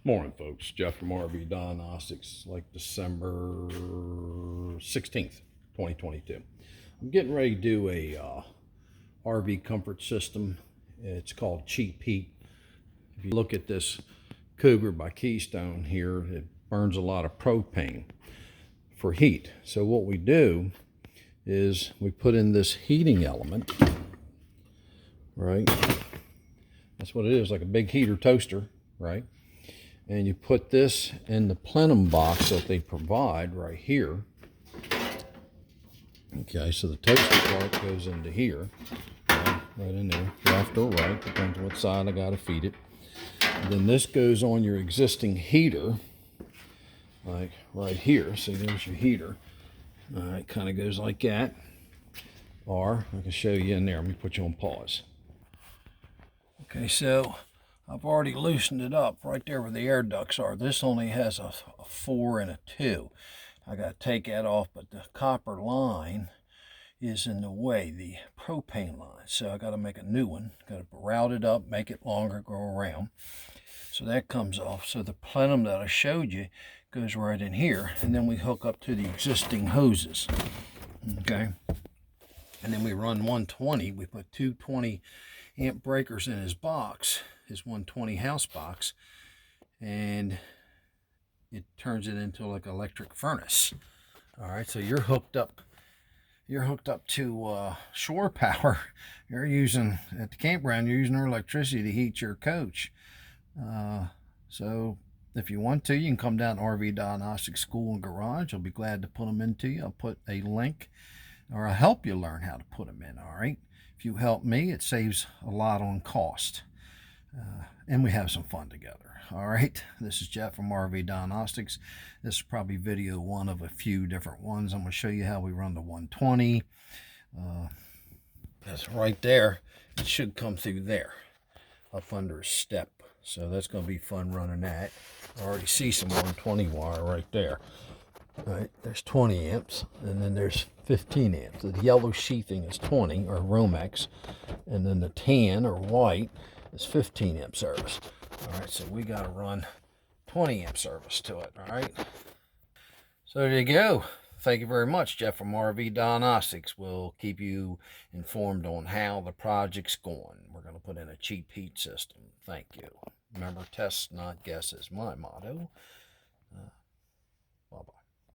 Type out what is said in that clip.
Morning, folks. Jeff from RV Diagnostics, like December 16th, 2022. I'm getting ready to do a RV comfort system. It's called Cheap Heat. If you look at this Cougar by Keystone here, it burns a lot of propane for heat. So what we do is we put in this heating element, right? That's what it is, like a big heater toaster, right? And you put this in the plenum box that they provide right here. Okay, so the toaster part goes into here, right in there, left or right, depends on what side I gotta feed it. And then this goes on your existing heater, like right here. See, there's your heater. All right, kind of goes like that. Or I can show you in there. Let me put you on pause. Okay, so I've already loosened it up right there where the air ducts are. This only has a 4 and a 2. I got to take that off, but the copper line is in the way, the propane line. So I got to make a new one. Got to route it up, make it longer, go around. So that comes off. So the plenum that I showed you goes right in here, and then we hook up to the existing hoses. Okay, and then we run 120. We put two 20 amp breakers in his box, his 120 house box, and it turns it into like an electric furnace. All right, so you're hooked up to shore power. You're using, at the campground, you're using our electricity to heat your coach. So if you want to, you can come down to RV Diagnostics School and Garage. I'll be glad to put them into you. I'll put a link, or I'll help you learn how to put them in. All right, if you help me, it saves a lot on cost, and we have some fun together. All right, this is Jeff from RV Diagnostics. This is probably video one of a few different ones. I'm going to show you how we run the 120. That's right there. It should come through there, up under a step. So that's going to be fun running that. I already see some 120 wire right there. All right, there's 20 amps, and then there's 15 amps. The yellow sheathing is 20, or Romex, and then the tan, or white, is 15 amp service. All right, so we got to run 20 amp service to it, all right? So there you go. Thank you very much, Jeff from RV Diagnostics. We'll keep you informed on how the project's going. We're going to put in a cheap heat system. Thank you. Remember, tests, not guesses, my motto.